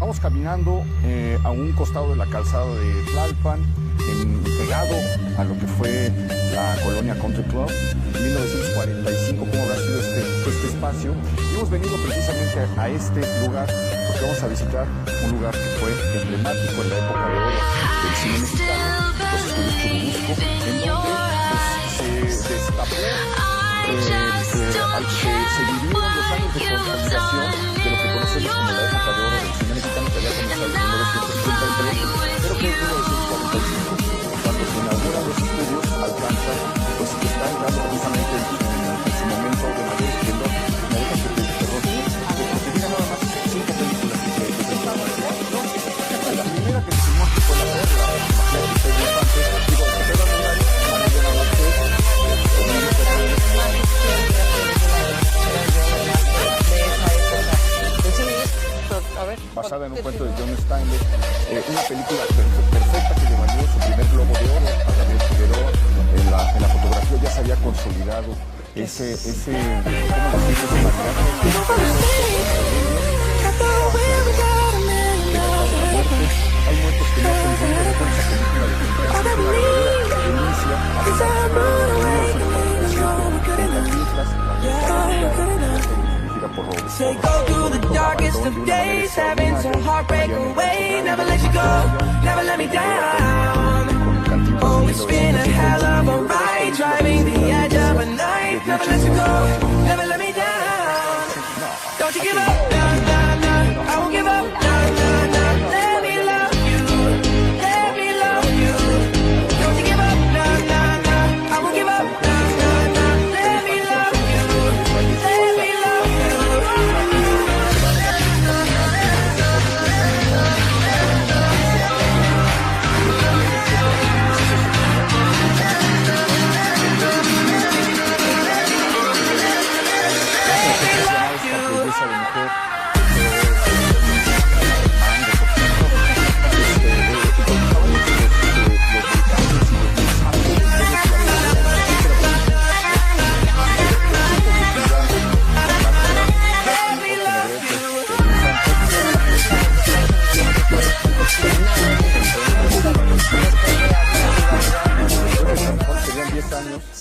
Vamos caminando a un costado de la calzada de Tlalpan, pegado a lo que fue la colonia Country Club. En 1945, ¿cómo habrá sido este espacio? Y hemos venido precisamente a este lugar porque vamos a visitar un lugar que fue emblemático en la época de oro del cine mexicano, los estudios Churubusco, en donde se destapó al que se vivieron los años de consolidación de lo que conocemos como la época de oro del cine mexicano, que había comenzado en 1933, pero que en 1945, cuando se inauguran los estudios, alcanza, pues que están dando precisamente en su momento de mayor esplendor. Me dejan que te interrumpa, porque mira nada más 5 películas que presentaban, ¿no? La primera que se filmó fue La Perla, la de Pedro Infante, digo, Pedro Infante, Mariana Vázquez, basada en un cuento de John Steinbeck, una película perfecta que le valió su primer Globo de Oro a Gabriel Figueroa. En la fotografía ya se había consolidado ese ¿cómo decirlo? Hay muertos que no son muy de esa película de inicia Say go through the darkest of days, having some heartbreak away. Never let you go, never let me down. Oh, it's been a hell of a ride, driving the edge of a night. Never let you go, never let me down. Don't you give up, nah, nah, nah. I won't give up, nah, nah, nah. Let me love you, let me love you. Don't you give up, nah, nah, nah. I won't give up, nah, nah, nah. Let me love you, let me love you.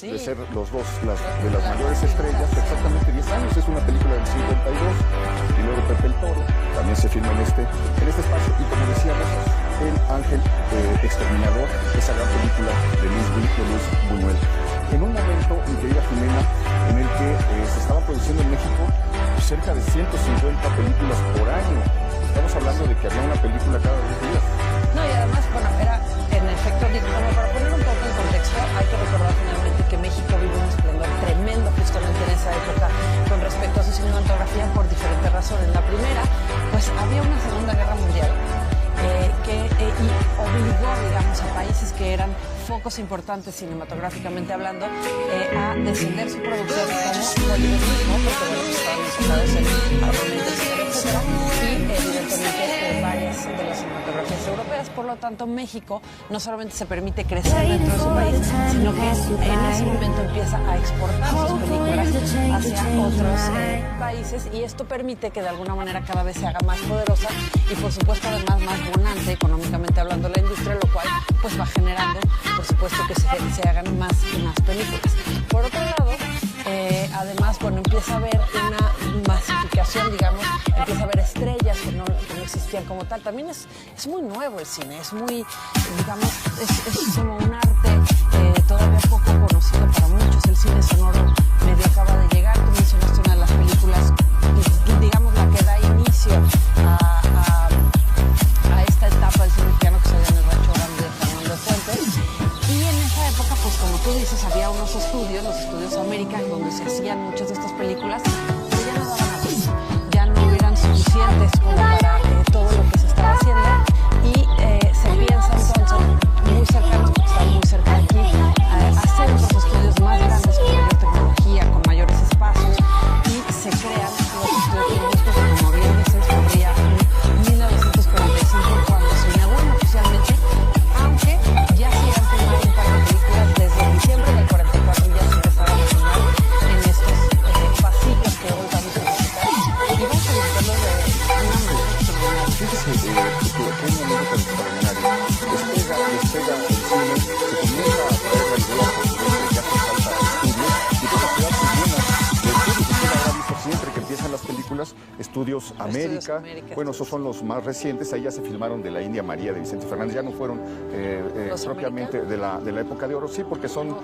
De ser los dos de las mayores estrellas, exactamente 10 años. Es una película del 52, y luego Pepe el Toro también se filma en este espacio. Y como decíamos, El Ángel Exterminador, esa gran película de Luis Buñuel. En un momento, mi querida Jimena, en el que se estaba produciendo en México cerca de 150 películas por año. Estamos hablando de que había una película cada 2 días. No, y además, bueno, era en efecto, como para poner un poco en contexto, hay que recordar finalmente que México vive un esplendor tremendo justamente en esa época con respecto a su cinematografía por diferentes razones. La primera, pues había una Segunda Guerra Mundial que obligó, digamos, a países que eran focos importantes cinematográficamente hablando a descender su producción como bolivianismo, porque bueno, estaban enfocados en armamento, etcétera, y evidentemente varias de las cinematografías europeas. Por lo tanto, México no solamente se permite crecer dentro de su país, sino que en ese momento empieza a exportar sus películas hacia otros países, y esto permite que de alguna manera cada vez se haga más poderosa y por supuesto además más bonante económicamente hablando la industria, lo cual pues va generando por supuesto que se hagan más y más películas. Por otro lado, además, bueno, empieza a haber una masificación, digamos, empieza a haber estrellas que no existían como tal. También es muy nuevo el cine, es muy, digamos, es como un arte todavía poco conocido para muchos. El cine sonoro medio acaba de llegar. Tú mencionaste una de las películas, digamos, la que da inicio a esta etapa del cine mexicano que se llama El Rancho Grande de Fernando Fuentes. Y en esa época, pues como tú dices, había unos estudios, los estudios América, donde se hacían muchas de estas películas, pero ya no daban abasto, ya no eran suficientes como para todo lo que se estaba haciendo, y se piensa entonces, muy cercanos, porque están muy cerca de aquí, hacer otros estudios más grandes, con mayor tecnología, con mayores espacios, y se crean los estudios Estudios América. Bueno, esos son los más recientes. Ahí ya se filmaron de la India María de Vicente Fernández. Ya no fueron propiamente de la época de oro. Sí, porque son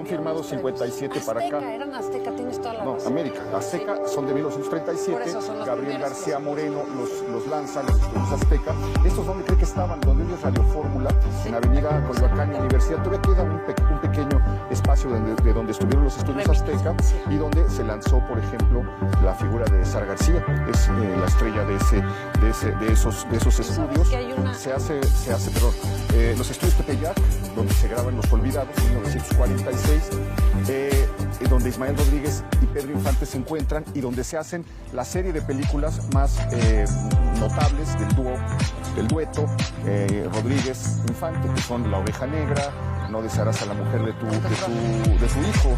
filmados 57 Azteca, para acá. Eran Azteca, tienes toda la razón. No, América. Azteca son de 1937. Gabriel García Moreno los lanza, los estudios Azteca. ¿Estos dónde cree que estaban? Donde ellos Radio Fórmula, en Avenida Coyoacán y Universidad. Todavía queda un pequeño espacio de donde estuvieron los estudios Azteca y donde se lanzó, por ejemplo, la figura de Sara García. Es la estrella de esos estudios. Se hace los estudios Tepeyac, donde se graban Los Olvidados, en 1946, donde Ismael Rodríguez y Pedro Infante se encuentran y donde se hacen la serie de películas más notables del dueto Rodríguez-Infante, que son La Oveja Negra, No desearás a la mujer de tu hijo,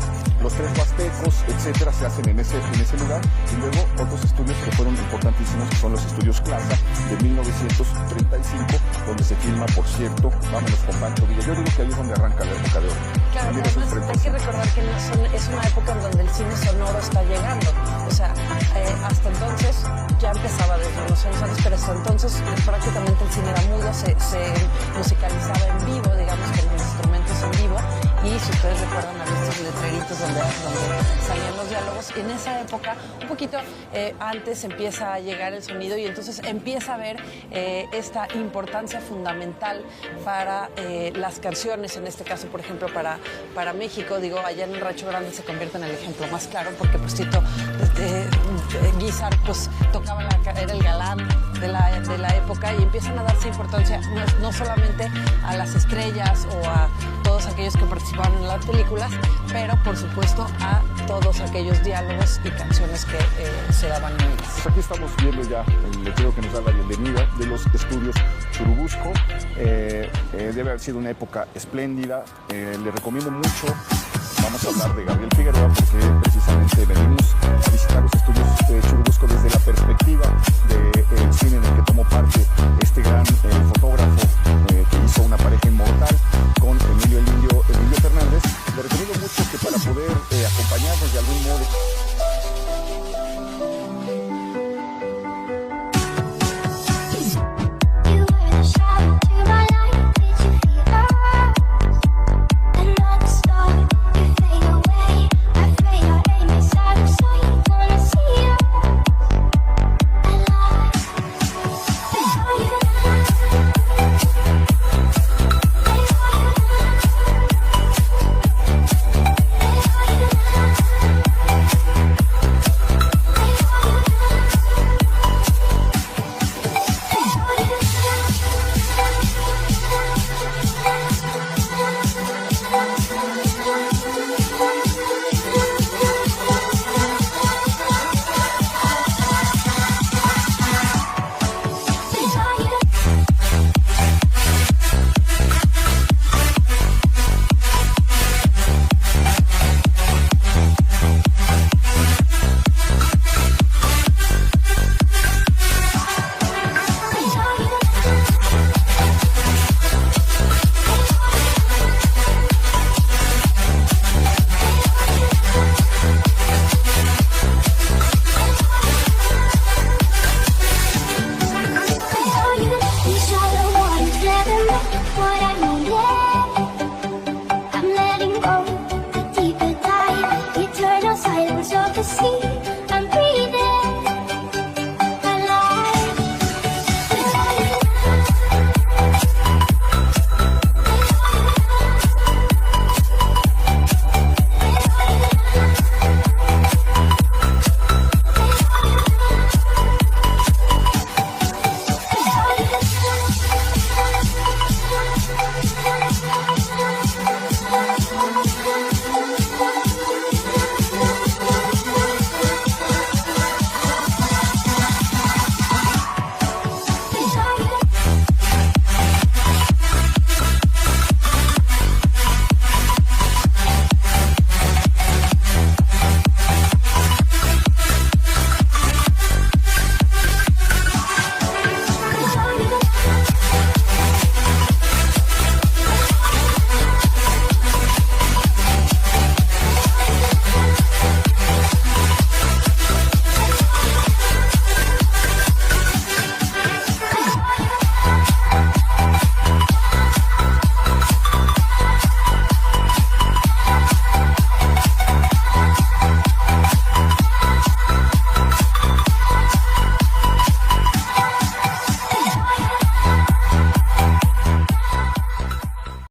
Los Tres Huastecos, etcétera, se hacen en ese lugar. Y luego otros estudios que fueron importantísimos, que son los estudios Plaza de 1935, donde se filma, por cierto, Vámonos con Pancho Villa. Yo digo que ahí es donde arranca la época de oro. Claro, además hay que recordar que es una época en donde el cine sonoro está llegando. O sea, hasta entonces ya empezaba desde los años antes, pero hasta entonces prácticamente el cine era mudo, se musicalizaba en vivo, digamos, con los instrumentos en vivo. Y si ustedes recuerdan a estos letreritos donde salían los diálogos, en esa época, un poquito antes empieza a llegar el sonido y entonces empieza a ver esta importancia fundamental para las canciones, en este caso, por ejemplo, para México. Digo, allá en el Rancho Grande se convierte en el ejemplo más claro, porque pues Tito Guízar pues tocaba era el galán de la época, y empiezan a darse importancia no solamente a las estrellas o a todos aquellos que participaban en las películas, pero por supuesto a todos aquellos diálogos y canciones que se daban en ellas. Pues aquí estamos viendo ya el letrero que nos da la bienvenida de los estudios Churubusco. Debe haber sido una época espléndida. Le recomiendo mucho. Vamos a hablar de Gabriel Figueroa porque precisamente venimos a visitar los estudios Churubusco desde la perspectiva del